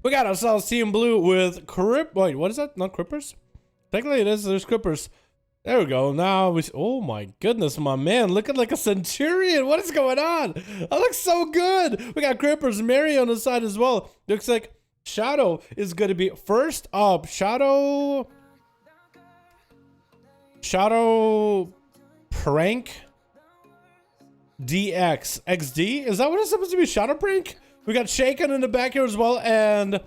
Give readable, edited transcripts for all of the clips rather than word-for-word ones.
We got ourselves Team Blue with Wait, what is that? Not Crippers? Technically it is. There's Crippers. There we go. Now we... Oh my goodness, my man. Looking like a Centurion. What is going on? That looks so good. We got Crippers. Mary on the side as well. Looks like Shadow is going to be first up. Shadow Prank DX XD. Is that what it's supposed to be? Shadow Prank? We got Shaken in the back here as well, and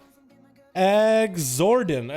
Exorden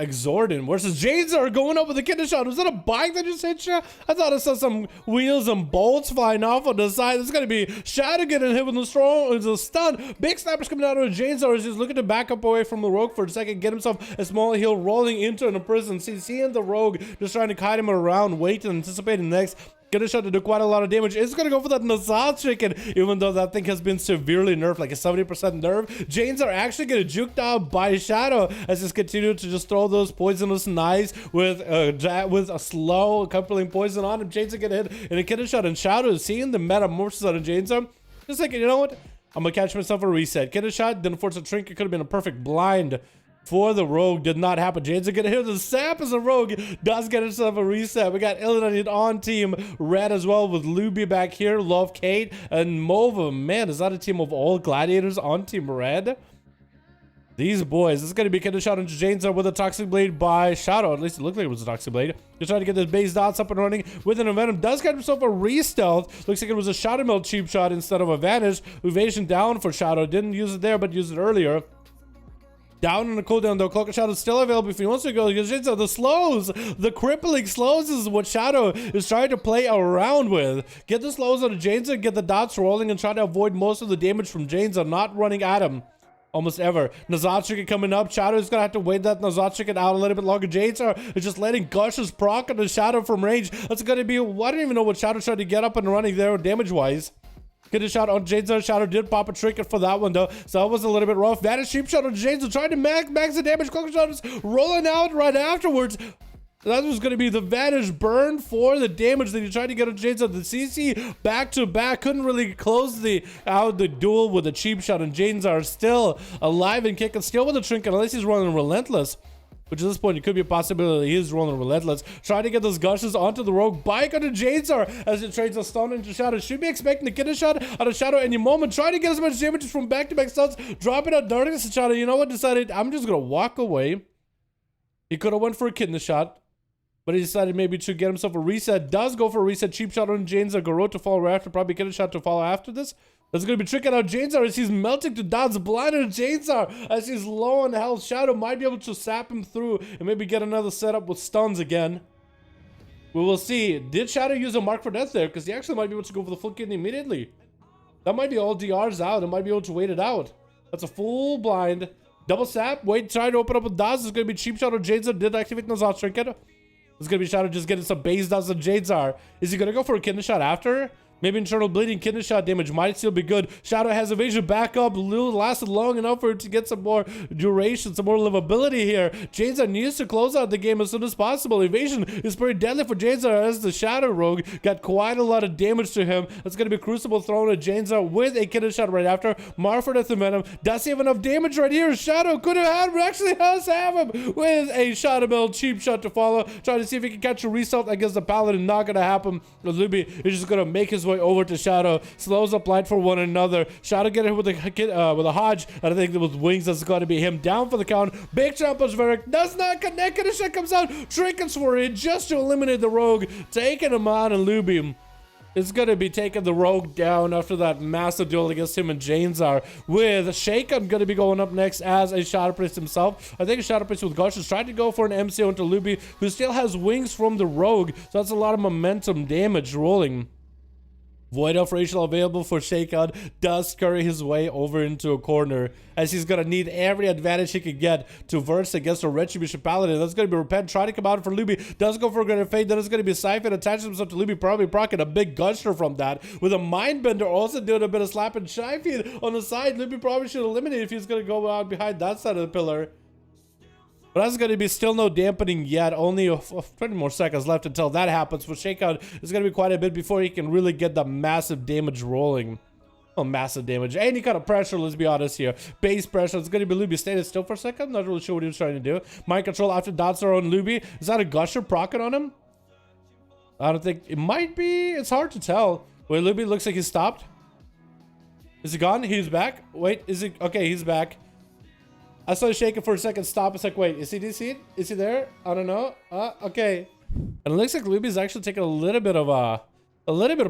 versus Jades are going up with the kidney shot. Was that a bike that just hit you? I thought I saw some wheels and bolts flying off on the side. It's gonna be Shadow getting hit with the stun. Big snappers coming out of Jades are just looking to back up away from the rogue for a second, get himself a small heal, rolling into a prison. Seeing the rogue just trying to kite him around, waiting, anticipating next. Get a shot to do quite a lot of damage. It's gonna go for that Nazat chicken, even though that thing has been severely nerfed, like a 70% nerf. Janes are actually gonna juked out by Shadow as he's continued to just throw those poisonous knives with a slow coupling poison on him. Janes are gonna hit and a kidney shot, and Shadow is seeing the metamorphosis out of Janes. Just like, you know what? I'm gonna catch myself a reset. Kidney shot, then force a trinket. Could have been a perfect blind for the rogue. Did not happen. James are gonna hit the sap as a rogue. Does get himself a reset. We got Illidan on team red as well, with Luby back here, Love Kate, and Mova. Man, is that a team of all gladiators on team red? These boys. This is gonna be a shot into James with a Toxic Blade by Shadow. At least it looked like it was a Toxic Blade. Just trying to get this base dots up and running with an Venom. Does get himself a re-stealth. Looks like it was a Shadow Melt cheap shot instead of a Vanish. Evasion down for Shadow. Didn't use it there, but used it earlier. Down on the cooldown though. Cloak of Shadow is still available if he wants to go. The slows, the crippling slows is what Shadow is trying to play around with. Get the slows on Janes and get the dots rolling and try to avoid most of the damage from Janes are not running at him almost ever. Nazat chicken coming up. Shadow is gonna have to wait that Nazat chicken out a little bit longer. Janes are just letting Gush's proc on the Shadow from range. That's gonna be, I don't even know what Shadow's trying to get up and running there damage wise. Get a shot on Janes. Shadow did pop a trinket for that one though, so that was a little bit rough. Vanish sheep shot on Janes, trying to max the damage. Cloak shot is rolling out right afterwards. That was going to be the Vanish burn for the damage that he tried to get on Janes. The CC back to back couldn't really close the duel with a cheap shot, and Janes are still alive and kicking, still with a trinket unless he's running relentless. Which at this point, it could be a possibility he is rolling relentless. Trying to get those gushes onto the rogue. Bike onto Jadesar as it trades a stun into Shadow. Should be expecting to get a shot out of Shadow any moment. Trying to get as much damage from back-to-back stuns. Dropping out darkness to Shadow. You know what? Decided, I'm just going to walk away. He could have went for a kidney shot, but he decided maybe to get himself a reset. Does go for a reset. Cheap shot on Janes. Garot to follow right after. Probably get a shot to follow after this. That's going to be tricking out Janesar as he's melting to dots. Blinded Janesar as he's low on health. Shadow might be able to sap him through and maybe get another setup with stuns again. We will see. Did Shadow use a mark for death there? Because he actually might be able to go for the full kidney immediately. That might be all DRs out. It might be able to wait it out. That's a full blind. Double sap. Wait, try to open up with dots. It's going to be cheap shot on Janesar. Did activate Nazat trinket. It's going to be Shadow just getting some base dots on Janesar. Is he going to go for a kidney shot after? Maybe internal bleeding, kidney shot damage might still be good. Shadow has evasion back up. Lasted long enough for it to get some more duration, some more livability here. Janesar needs to close out the game as soon as possible. Evasion is pretty deadly for Janesar as the Shadow Rogue got quite a lot of damage to him. That's going to be Crucible thrown at Janesar with a kidney shot right after. Marford at the Venom. Does he have enough damage right here? Shadow could have had him. Actually has have him with a Shadow Meld cheap shot to follow. Trying to see if he can catch a result against the Paladin. Not going to happen. Luby is just going to make his way over to Shadow, slows up light for one another. Shadow get hit with a Hodge, and I think with wings that's got to be him down for the count. Big jump on Zverik, does not connect, and the shot comes out. Trinkets for it just to eliminate the rogue, taking him on, and Luby is going to be taking the rogue down after that massive duel against him and Janesar. With Shaken going to be going up next as a Shadow Priest himself. I think a Shadow Priest with Gush is trying to go for an MCO into Luby, who still has wings from the rogue, so that's a lot of momentum damage rolling. Void Elf Racial available for Shakeout. Does scurry his way over into a corner as he's going to need every advantage he can get to verse against a Retribution Paladin. That's going to be Repent. Trying to come out for Luby. Does go for a Greater Fate. Then it's going to be Siphon. Attaches himself to Luby. Probably procking a big Gusher from that. With a Mindbender also doing a bit of slap and shy feed on the side. Luby probably should eliminate if he's going to go out behind that side of the pillar. But that's going to be still no dampening yet. Only 20 more seconds left until that happens. For Shakeout, it's going to be quite a bit before he can really get the massive damage rolling. Oh, massive damage. Any kind of pressure, let's be honest here. Base pressure. It's going to be Luby standing still for a second. Not really sure what he was trying to do. Mind control after dots are on Luby. Is that a Gusher proccing on him? I don't think... It might be. It's hard to tell. Wait, Luby looks like he's stopped. Is he gone? He's back. Wait, is he... Okay, he's back. I saw him shaking for a second. Stop. It's like, wait, is he DC? Is he there? I don't know. Okay. And it looks like Luby's actually taking a little bit of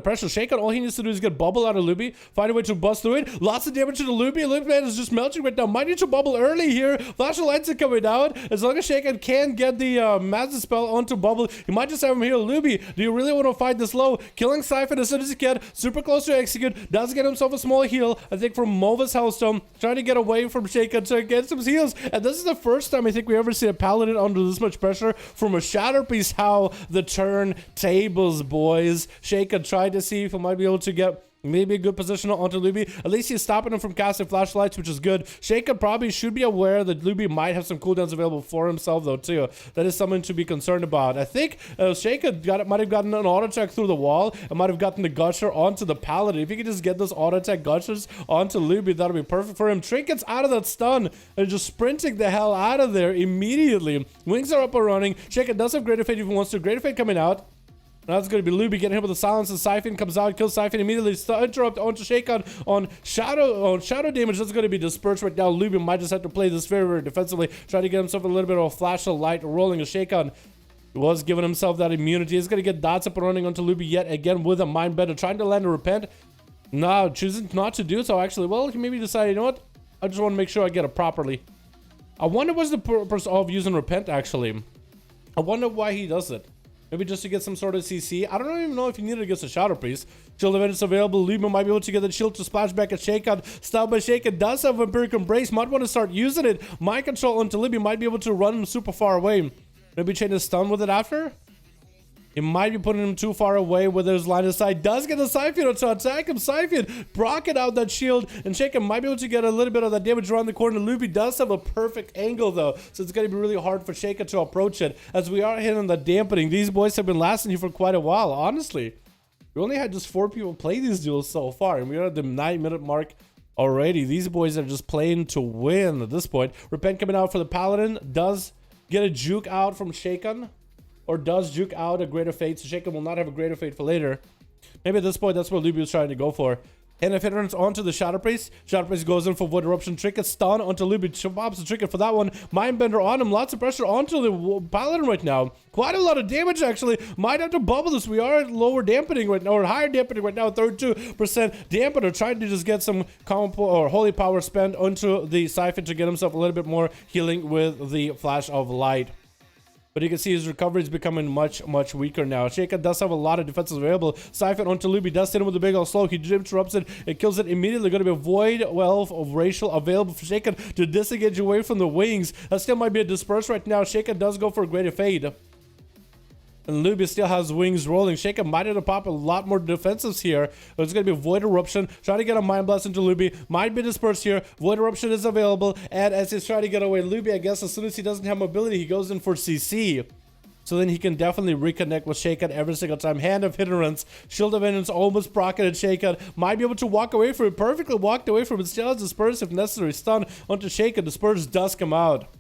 pressure. Shaken, all he needs to do is get bubble out of Luby, find a way to bust through it. Lots of damage to the Luby. Luby man is just melting right now. Might need to bubble early here. Flash of lights are coming out. As long as Shaken can get the massive spell onto bubble, you might just have him here. Luby, do you really want to fight this low? Killing Siphon as soon as he can. Super close to execute. Does get himself a small heal, I think, from Mova's Hellstone. Trying to get away from Shaken to get some heals. And this is the first time I think we ever see a Paladin under this much pressure from a Shatter Piece. How the turn tables, boys. Shaken tried to see if he might be able to get maybe a good position onto Luby. At least he's stopping him from casting flashlights, which is good. Shaken probably should be aware that Luby might have some cooldowns available for himself, though, too. That is something to be concerned about. I think Shaken might have gotten an auto attack through the wall and might have gotten the Gusher onto the Paladin. If he could just get those auto attack Gushers onto Luby, that'll be perfect for him. Trinket's out of that stun and just sprinting the hell out of there immediately. Wings are up and running. Shaken does have Greater Fate if he wants to. Greater Fate coming out. Now it's going to be Luby getting hit with a silence, and Siphon comes out, kills Siphon immediately. Interrupt onto Shaken on shadow damage. That's going to be dispersed right now. Luby might just have to play this very, very defensively. Try to get himself a little bit of a flash of light rolling. A Shaken was giving himself that immunity. He's going to get dots up and running onto Luby yet again with a mind bender. Trying to land a repent. No, choosing not to do so, actually. Well, he maybe decided, you know what? I just want to make sure I get it properly. I wonder what's the purpose of using repent, actually. I wonder why he does it. Maybe just to get some sort of CC. I don't even know if you need it against a Shadow Priest. Shield event is available. Luby might be able to get the shield to splash back at Shaken. Stop by Shaken. Does have Vampiric Embrace. Might want to start using it. Mind control onto Luby. Might be able to run him super far away. Maybe chain his stun with it after. It might be putting him too far away where there's line of sight. Does get the Siphon to attack him. Siphon brocking out that shield. And Shaken might be able to get a little bit of that damage around the corner. Luby does have a perfect angle, though. So it's going to be really hard for Shaken to approach it. As we are hitting the dampening. These boys have been lasting here for quite a while, honestly. We only had just 4 people play these duels so far. And we're at the 9-minute mark already. These boys are just playing to win at this point. Repent coming out for the Paladin. Does get a juke out from Shaken. Or does juke out a Greater Fate, so Shaken will not have a Greater Fate for later. Maybe at this point, that's what Luby was trying to go for. And if it runs onto the Shadow Priest, Shadow Priest goes in for Void Eruption. Trinket stun onto Luby. Pops the Trinket for that one. Mindbender on him. Lots of pressure onto the Paladin right now. Quite a lot of damage, actually. Might have to bubble this. We are at lower dampening right now, or higher dampening right now. 32% dampener. Trying to just get some Holy Power spent onto the Siphon to get himself a little bit more healing with the Flash of Light. But you can see his recovery is becoming much, much weaker now. Shaken does have a lot of defenses available. Siphon onto Luby does hit him with a big old slow. He interrupts it. It kills it immediately. Going to be a Void Wealth of Racial available for Shaken to disengage away from the wings. That still might be a disperse right now. Shaken does go for a Greater Fade. And Luby still has wings rolling. Shaken might have to pop a lot more defensives here. But it's going to be a Void Eruption. Trying to get a Mind Blast into Luby. Might be dispersed here. Void Eruption is available. And as he's trying to get away, Luby, I guess as soon as he doesn't have mobility, he goes in for CC. So then he can definitely reconnect with Shaken every single time. Hand of Hindrance. Shield of Vengeance almost brocketed Shaken. Might be able to walk away from it. Perfectly walked away from it. Still has Disperse if necessary. Stun onto Shaken. Disperse does come out.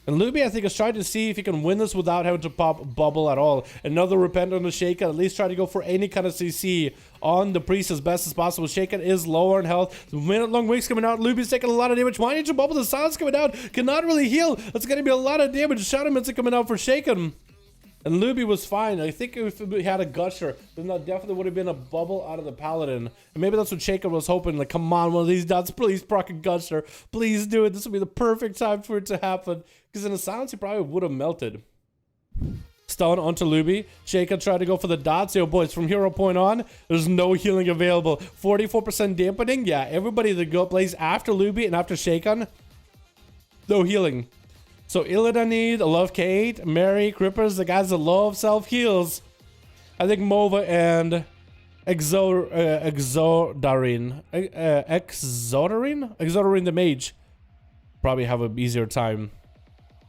And Luby, I think, is trying to see if he can win this without having to pop bubble at all. Another Repent on the Shaken. At least try to go for any kind of CC on the Priest as best as possible. Shaken is lower in health. Minute-long wings coming out. Luby's taking a lot of damage. Why need to bubble? The silence coming out. Cannot really heal. That's going to be a lot of damage. Shadow Mints are coming out for Shaken. And Luby was fine. I think if he had a Gusher, then that definitely would have been a bubble out of the Paladin. And maybe that's what Shaken was hoping. Like, come on, one of these dots. Please proc a Gusher. Please do it. This would be the perfect time for it to happen. Because in the silence, he probably would have melted. Stun onto Luby. Shaken tried to go for the dots. Yo, boys, from hero point on, there's no healing available. 44% dampening. Yeah, everybody that plays after Luby and after Shaken, no healing. So Illidanid, Love Kate, Mary, Crippers, the guys that love self-heals. I think Mova and Exodarin the Mage probably have an easier time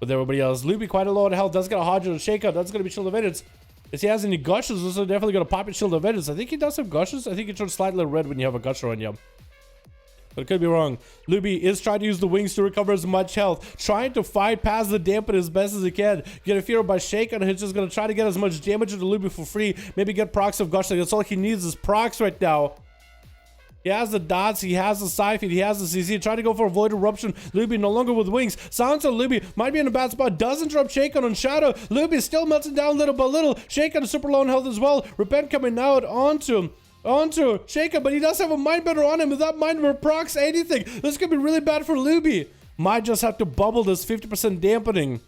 with everybody else. Luby quite a lot of health. Does get a Hodger Shake-Up. That's going to be Shield of Vengeance. If he has any Gushes, those are definitely going to pop it Shield of Vengeance. I think he does have Gushes. I think it turns slightly red when you have a Gusher on you. but it could be wrong. Luby is trying to use the wings to recover as much health, trying to fight past the dampen as best as he can. Get a fear by Shake, and he's just gonna try to get as much damage into Luby for free. Maybe get procs of Gushing. That's all he needs is procs right now. He has the dots, he has the Siphon, he has the CC, trying to go for a Void Eruption. Luby no longer with wings. Sounds like Luby might be in a bad spot. Doesn't drop Shaken on Shadow. Luby still melting down little by little. Shaken super low in health as well. Repent coming out onto Shaken, but he does have a Mindbender on him. If that Mindbender procs anything, this could be really bad for Luby. Might just have to bubble this 50% dampening.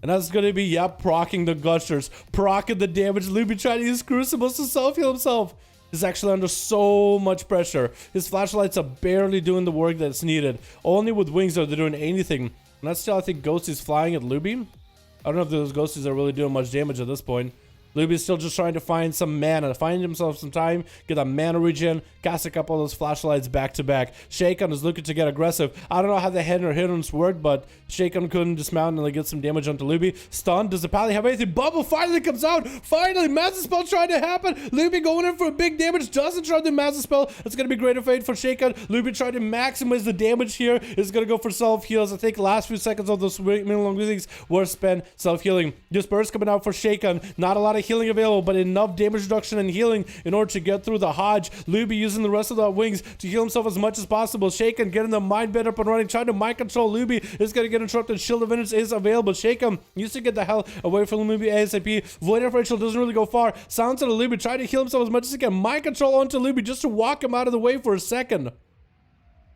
And that's going to be, yep, proccing the Gushers, proccing the damage. Luby trying to use Crucibles to self-heal himself. He's actually under so much pressure. His flashlights are barely doing the work that's needed. Only with wings are they doing anything. And that's still, I think, Ghost is flying at Luby. I don't know if those Ghosties are really doing much damage at this point. Luby's still just trying to find some mana, find himself some time, get a mana regen, cast a couple of those flashlights back to back. Shaken is looking to get aggressive. I don't know how the head or hindrance worked, but Shaken couldn't dismount and get some damage onto Luby. Stun, does the Pally have anything? Bubble finally comes out. Finally, Massive Spell trying to happen. Luby going in for a big damage, doesn't try the Massive Spell. It's going to be greater fate for Shaken. Luby trying to maximize the damage here. Is going to go for self-heals. I think last few seconds of those long wings were spent self-healing. This burst coming out for Shaken. Not a lot of healing available, but enough damage reduction and healing in order to get through the Hodge. Luby using the rest of the wings to heal himself as much as possible. Shaken getting the mind bed up and running, trying to mind control Luby. Is going to get interrupted. Shield of Vengeance is available. Shaken used to get the hell away from Luby ASAP. Void Differential doesn't really go far. Sounds of Luby trying to heal himself as much as he can. Mind control onto Luby just to walk him out of the way for a second.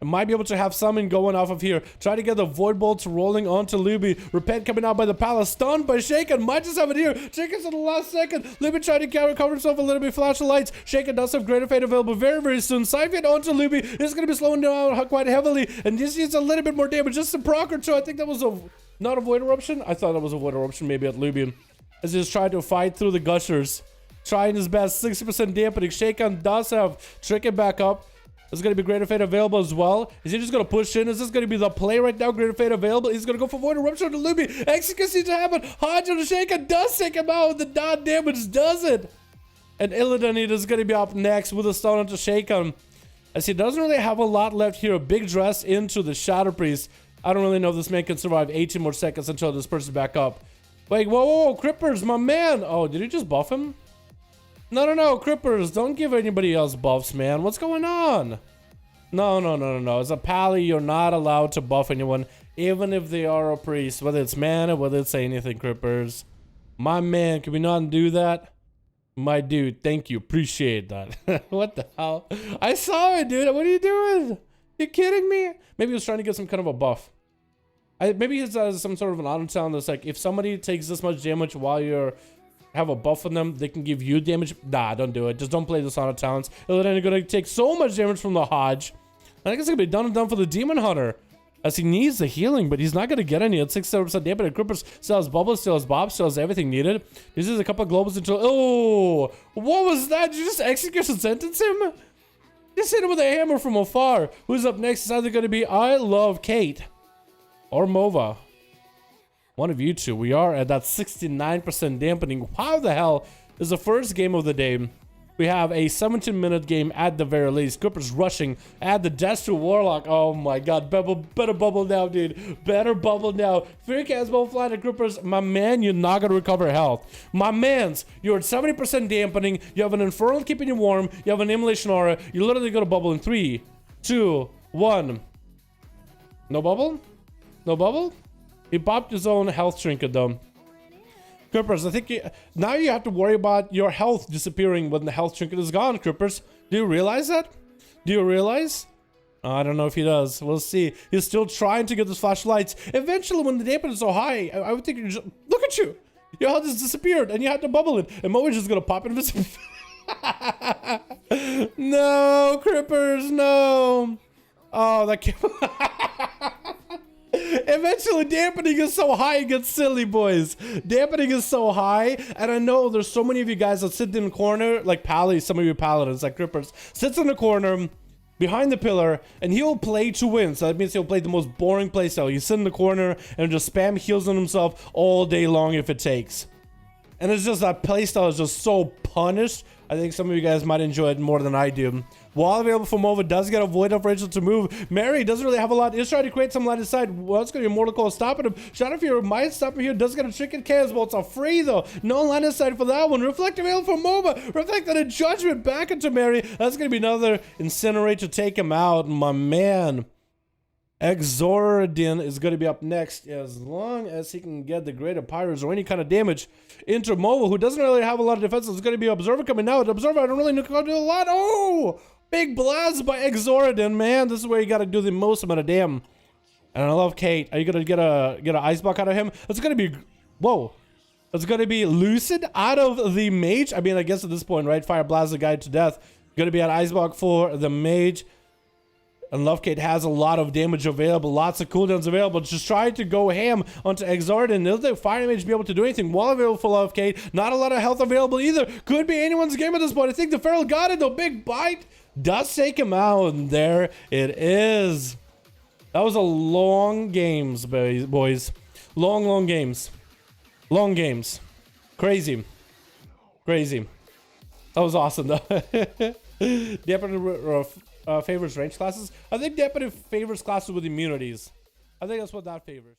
Might be able to have summon going off of here. Try to get the Void Bolts rolling onto Luby. Repent coming out by the Palace. Stunned by Shaken. Might just have it here. Shaken's in the last second. Luby trying to recover himself a little bit. Flash of lights. Shaken does have Greater Fate available very, very soon. Siphon onto Luby. This is going to be slowing down quite heavily. And this needs a little bit more damage. Just a proc or two. I think that was not a Void Eruption. I thought that was a Void Eruption maybe at Luby. As he's trying to fight through the Gushers. Trying his best. 60% dampening. Shaken does have Trick it back up. There's going to be Greater Fate available as well. Is he just going to push in? Is this going to be the play right now? Greater Fate available. He's going to go for Void Eruption to Luby. Execution to happen. Hodge on the Shaken does take him out. The dot damage does it. And Illidan is going to be up next with a stun onto Shaken. As he doesn't really have a lot left here. A big dress into the Shadow Priest. I don't really know if this man can survive 18 more seconds until this person's back up. Wait, whoa, Crippers, my man. Oh, did he just buff him? No, Crippers, don't give anybody else buffs, man. What's going on? No. As a Pally, you're not allowed to buff anyone, even if they are a priest, whether it's mana, whether it's anything, Crippers. My man, can we not do that? My dude, thank you. Appreciate that. What the hell? I saw it, dude. What are you doing? You kidding me? Maybe he was trying to get some kind of a buff. Maybe he has some sort of an auto sound that's like, if somebody takes this much damage while you're have a buff on them, they can give you damage. Nah, don't do it. Just don't play the Sonic Talents. Illidan gonna take so much damage from the Hodge. I think it's gonna be done and done for the Demon Hunter, as he needs the healing, but he's not gonna get any. It's 6% damage. Crippers still has bubbles, still has bobs, still has everything needed. This is a couple of globals until. Oh, what was that? Did you just execution sentence him? Just hit him with a hammer from afar. Who's up next? It's either gonna be I Love Kate or Mova. One of you two. We are at that 69% dampening. How the hell is the first game of the day? We have a 17-minute game at the very least. Crippers rushing. Add the Death to Warlock. Oh my god. Better bubble now, dude. Better bubble now. Fear Cast both flying to Crippers. My man, you're not going to recover health. My mans, you're at 70% dampening. You have an Infernal keeping you warm. You have an Immolation Aura. You're literally going to bubble in 3, 2, 1. No bubble? No bubble? He popped his own health trinket though. Crippers, I think now you have to worry about your health disappearing when the health trinket is gone, Crippers. Do you realize that? Do you realize? I don't know if he does. We'll see. He's still trying to get those flashlights. Eventually, when the dampen is so high, I would think you just... Look at you! Your health has disappeared and you had to bubble it. And Mo is just gonna pop it in his... No, Crippers, no! Oh, that can't... Eventually, dampening is so high, it gets silly, boys. Dampening is so high, and I know there's so many of you guys that sit in the corner, like Pally, some of you Paladins, like Crippers, sits in the corner, behind the pillar, and he'll play to win. So that means he'll play the most boring playstyle. You sit in the corner and just spam heals on himself all day long if it takes. And it's just that playstyle is just so punished I think some of you guys might enjoy it more than I do. While available for Mova, does get a Void of Rachel to move. Mary doesn't really have a lot. Is trying to create some line of sight. Well, it's going to be Mortal Coil stopping him. Shadow Fear might stop him here. Does get a Trick and Chaos Bolts are free, though. No line of sight for that one. Reflect available for Mova. Reflect that a Judgment back into Mary. That's going to be another Incinerate to take him out. My man. Exoradin is going to be up next as long as he can get the Greater Pirates or any kind of damage into Mova, who doesn't really have a lot of defense. It's going to be Observer coming out. Observer, I don't really know how to do a lot. Oh, big blast by Exoradin, man. This is where you got to do the most amount of damage. And I love Kate. Are you going to get a Ice Block out of him? It's going to be, whoa. It's going to be Lucid out of the Mage. I mean, I guess at this point, right? Fire Blast the guy to death. Going to be an Ice Block for the Mage. And Lovekate has a lot of damage available, lots of cooldowns available. Just trying to go ham onto Exarden. Will the Fire Mage be able to do anything? While available for Lovekate, not a lot of health available either. Could be anyone's game at this point. I think the Feral got it though. Big bite does take him out, and there it is. That was a long games, boys. Long games. Long games. Crazy. That was awesome though. Deputy favors range classes. I think Deputy favors classes with immunities. I think that's what that favors.